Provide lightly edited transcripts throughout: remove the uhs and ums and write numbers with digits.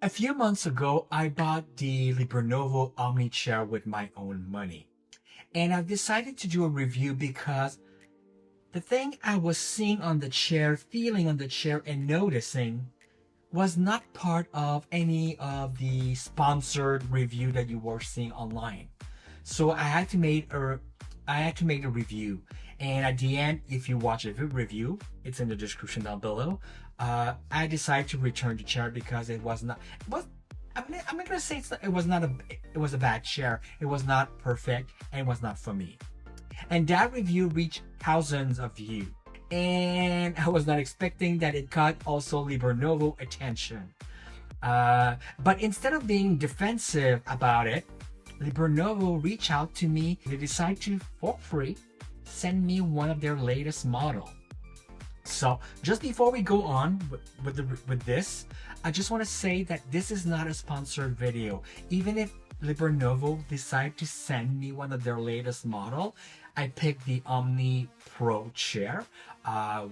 A few months ago, I bought the LiberNovo Omni chair with my own money. And I've decided to do a review because the thing I was seeing on the chair, feeling on the chair, and noticing was not part of any of the sponsored review that you were seeing online. So I had to make a review. And at the end, if you watch a review, it's in the description down below. I decided to return the chair because it was not. It was. I'm not gonna say it was not a. It was a bad chair. It was not perfect, and it was not for me. And that review reached thousands of views. And I was not expecting that it caught also LiberNovo attention. But instead of being defensive about it, LiberNovo reached out to me. They decided to, for free, send me one of their latest model. So just before we go on with this, I just want to say that this is not a sponsored video. Even if LiberNovo decide to send me one of their latest model, I picked the Omni Pro chair.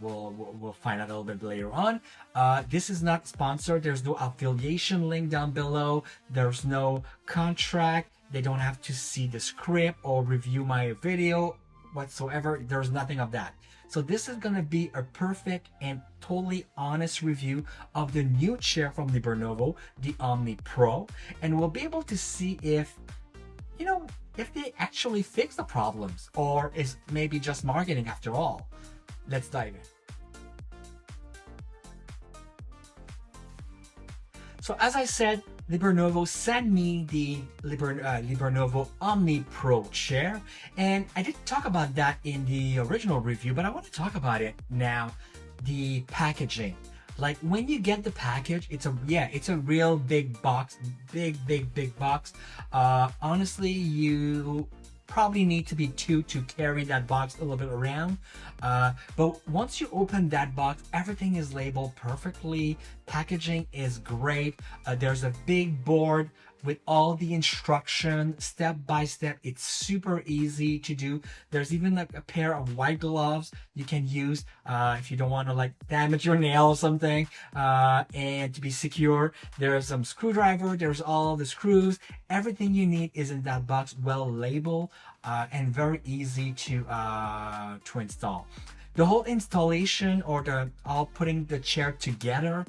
We'll find out a little bit later on. This is not sponsored. There's no affiliation link down below. There's no contract. They don't have to see the script or review my video whatsoever. There's nothing of that. So this is going to be a perfect and totally honest review of the new chair from LiberNovo, the Omni Pro. And we'll be able to see if, if they actually fix the problems or is maybe just marketing after all. Let's dive in. So as I said, LiberNovo sent me the LiberNovo Omni Pro chair, and I didn't talk about that in the original review, but I want to talk about it now. The packaging, like when you get the package, it's a real big box, big box. Honestly, you probably need to be two to carry that box a little bit around, but once you open that box, everything is labeled perfectly. Packaging is great. There's a big board with all the instruction step by step. It's super easy to do. There's even like a pair of white gloves you can use if you don't want to like damage your nail or something, and to be secure. There's some screwdriver, there's all the screws. Everything you need is in that box, well labeled, and very easy to install. The whole installation or all putting the chair together,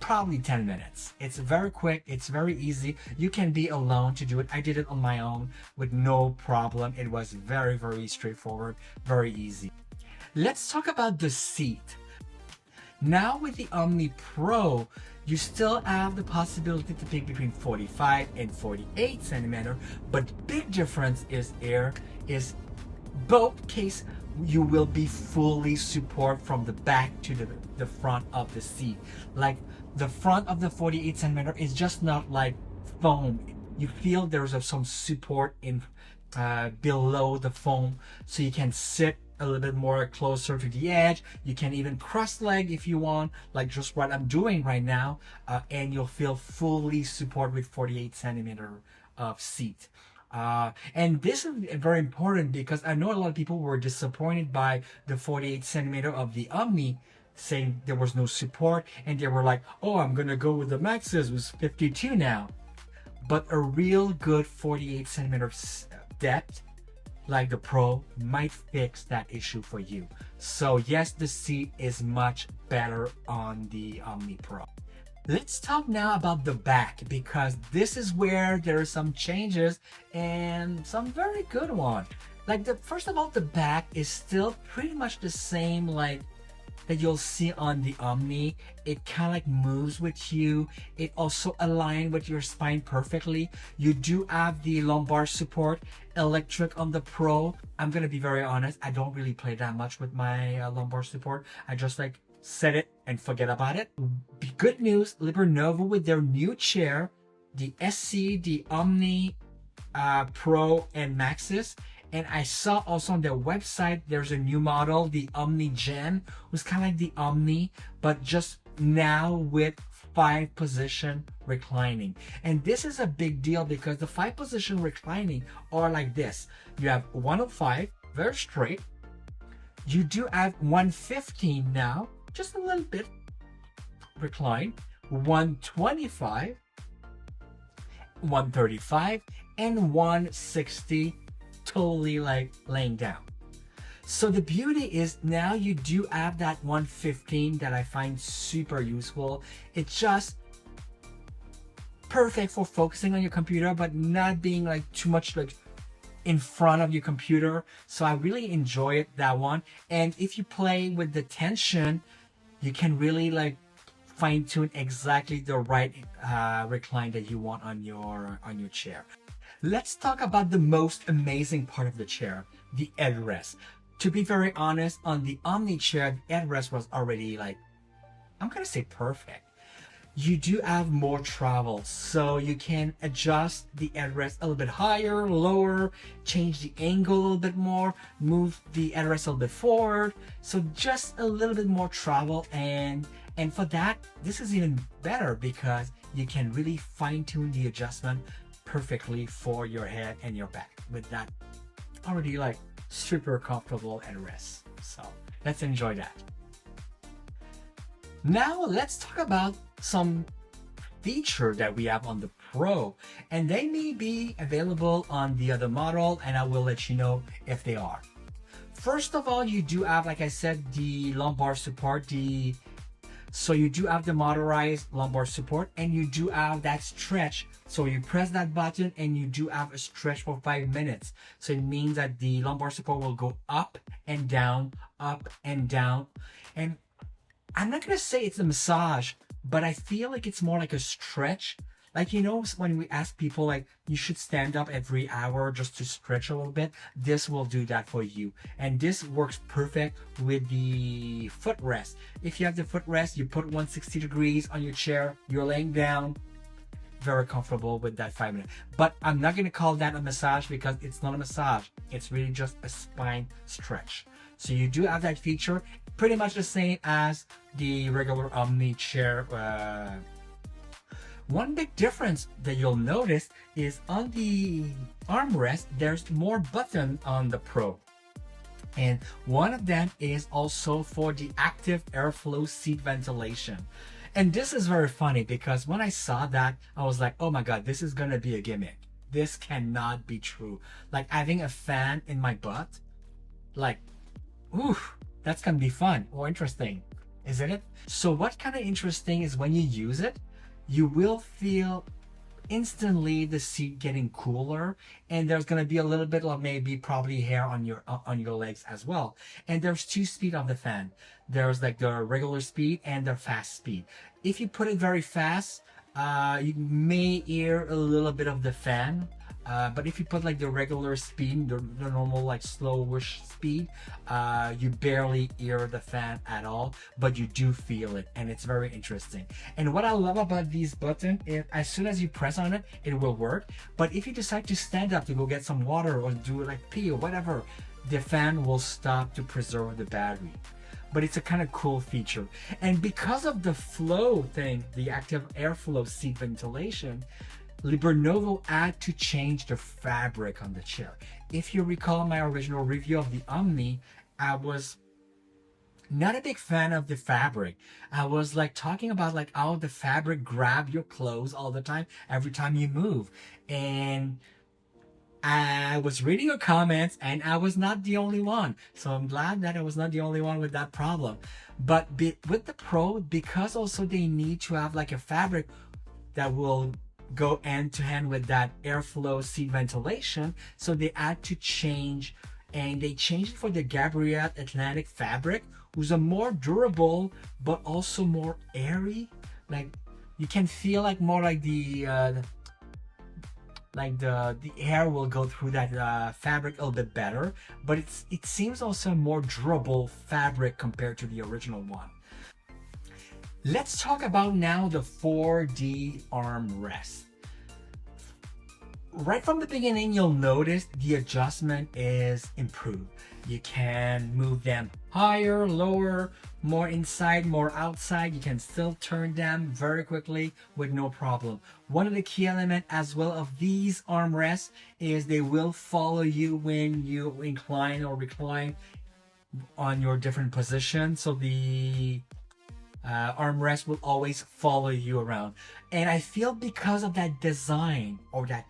probably 10 minutes. It's very quick. It's very easy. You can be alone to do it. I did it on my own with no problem. It was very straightforward, very easy. Let's talk about the seat. Now with the Omni Pro, you still have the possibility to pick between 45 and 48 centimeter, but big difference is both case you will be fully support from the back to the front of the seat. Like the front of the 48 centimeter is just not like foam. You feel there's some support in below the foam, so you can sit a little bit more closer to the edge. You can even cross leg if you want, like just what I'm doing right now, and you'll feel fully support with 48 centimeter of seat. And this is very important because I know a lot of people were disappointed by the 48 centimeter of the Omni, saying there was no support, and they were like, oh, I'm gonna go with the Maxxis with 52 now. But a real good 48 centimeter depth like the Pro might fix that issue for you. So yes, the seat is much better on the Omni Pro. Let's talk now about the back, because this is where there are some changes and some very good ones. Like first of all, the back is still pretty much the same like that you'll see on the Omni. It kind of like moves with you. It also aligns with your spine perfectly. You do have the lumbar support, electric on the Pro. I'm gonna be very honest, I don't really play that much with my lumbar support. I just like set it and forget about it. Good news, LiberNovo with their new chair, the SC, the Omni Pro and Maxxis. And I saw also on their website, there's a new model, the Omni Gen, was kind of like the Omni, but just now with 5-position reclining. And this is a big deal because the 5-position reclining are like this. You have 105, very straight. You do have 115 now, just a little bit reclined. 125, 135, and 160 totally like laying down. So the beauty is now you do have that 115 that I find super useful. It's just perfect for focusing on your computer, but not being like too much like in front of your computer. So I really enjoy it, that one. And if you play with the tension, you can really like fine tune exactly the right recline that you want on your chair. Let's talk about the most amazing part of the chair, the headrest. To be very honest, on the Omni chair, the headrest was already like, I'm gonna say perfect. You do have more travel, so you can adjust the headrest a little bit higher, lower, change the angle a little bit more, move the headrest a little bit forward. So just a little bit more travel, and for that, this is even better because you can really fine tune the adjustment perfectly for your head and your back with that already like super comfortable headrest. So let's enjoy that. Now let's talk about some feature that we have on the Pro, and they may be available on the other model, and I will let you know if they are. First of all, you do have, like I said, the lumbar support, so you do have the motorized lumbar support, and you do have that stretch. So you press that button and you do have a stretch for 5 minutes. So it means that the lumbar support will go up and down, up and down. And I'm not gonna say it's a massage, but I feel like it's more like a stretch. Like, you know, when we ask people like, you should stand up every hour just to stretch a little bit, this will do that for you. And this works perfect with the footrest. If you have the footrest, you put 160 degrees on your chair, you're laying down, very comfortable with that 5 minutes. But I'm not gonna call that a massage because it's not a massage. It's really just a spine stretch. So you do have that feature, pretty much the same as the regular Omni chair. One big difference that you'll notice is on the armrest, there's more buttons on the Pro. And one of them is also for the active airflow seat ventilation. And this is very funny because when I saw that, I was like, oh my God, this is gonna be a gimmick. This cannot be true. Like having a fan in my butt, like, ooh, that's gonna be fun or interesting, isn't it? So what kind of interesting is when you use it, you will feel instantly the seat getting cooler, and there's going to be a little bit of maybe probably hair on your legs as well. And there's two speed of the fan. There's like the regular speed and the fast speed. If you put it very fast, you may hear a little bit of the fan. But if you put like the regular speed, the normal like slowish speed, you barely hear the fan at all, but you do feel it, and it's very interesting. And what I love about these buttons is as soon as you press on it, it will work. But if you decide to stand up to go get some water or do like pee or whatever, the fan will stop to preserve the battery. But it's a kind of cool feature. And because of the flow thing, the active airflow seat ventilation, LiberNovo had to change the fabric on the chair. If you recall my original review of the Omni, I was not a big fan of the fabric. I was like talking about like how the fabric grab your clothes all the time, every time you move. And I was reading your comments and I was not the only one. So I'm glad that I was not the only one with that problem. But with the Pro, because also they need to have like a fabric that will go hand to hand with that airflow seat ventilation, so they had to change, and they changed it for the Gabriel Atlantic fabric, who's a more durable but also more airy. Like you can feel like more like the air will go through that fabric a little bit better, but it seems also a more durable fabric compared to the original one. Let's talk about now the 4D armrest. Right from the beginning, you'll notice the adjustment is improved. You can move them higher, lower, more inside, more outside. You can still turn them very quickly with no problem. One of the key elements as well of these armrests is they will follow you when you incline or recline on your different positions. So armrest will always follow you around. And I feel because of that design or that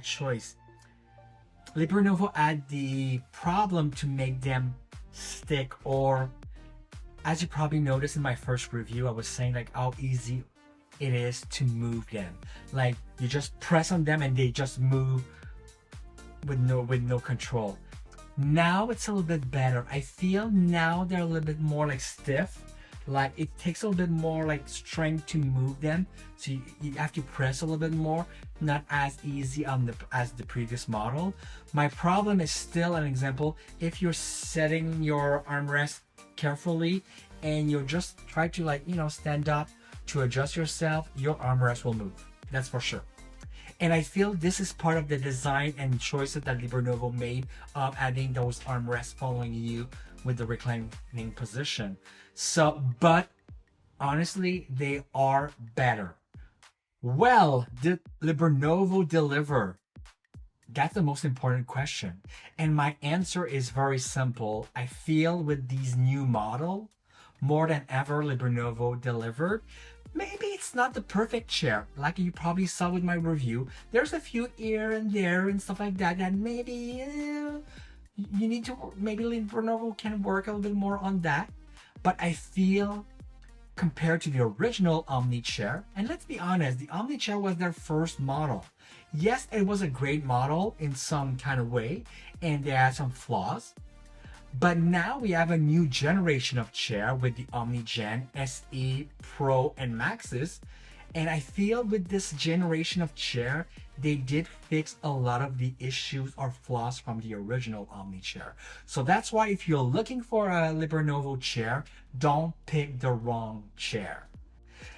choice, LiberNovo had the problem to make them stick, or as you probably noticed in my first review, I was saying like how easy it is to move them. Like you just press on them and they just move with no control. Now it's a little bit better. I feel now they're a little bit more like stiff. Like it takes a little bit more like strength to move them, so you have to press a little bit more. Not as easy on as the previous model. My problem is still an example. If you're setting your armrest carefully and you just try to, like, you know, stand up to adjust yourself, your armrest will move. That's for sure. And I feel this is part of the design and choices that LiberNovo made of adding those armrests following you with the reclining position. So, but honestly, they are better. Well, did LiberNovo deliver? That's the most important question. And my answer is very simple. I feel with these new model, more than ever, LiberNovo delivered. Maybe it's not the perfect chair, like you probably saw with my review. There's a few here and there and stuff like that that maybe you need to, maybe LiberNovo can work a little bit more on that. But I feel compared to the original Omni chair, and let's be honest, the Omni chair was their first model. Yes, it was a great model in some kind of way, and they had some flaws. But now we have a new generation of chair with the Omni Gen, SE, Pro, and Maxis. And I feel with this generation of chair, they did fix a lot of the issues or flaws from the original Omni chair. So that's why if you're looking for a LiberNovo chair, don't pick the wrong chair.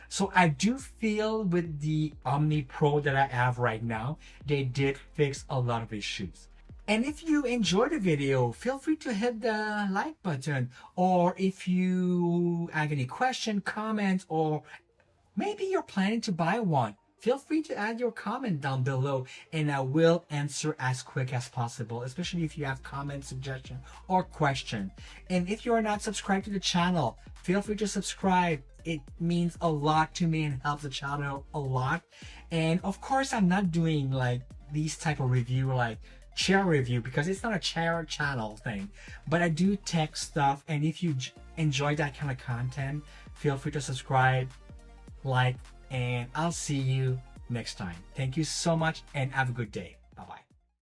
So I do feel with the Omni Pro that I have right now, they did fix a lot of issues. And if you enjoyed the video, feel free to hit the like button. Or if you have any question, comments, or maybe you're planning to buy one, feel free to add your comment down below and I will answer as quick as possible, especially if you have comment, suggestion, or question. And if you are not subscribed to the channel, feel free to subscribe. It means a lot to me and helps the channel a lot. And of course, I'm not doing like these type of review like chair review because it's not a chair channel thing, but I do tech stuff. And if you enjoy that kind of content, feel free to subscribe, like, and I'll see you next time. Thank you so much and have a good day. Bye bye.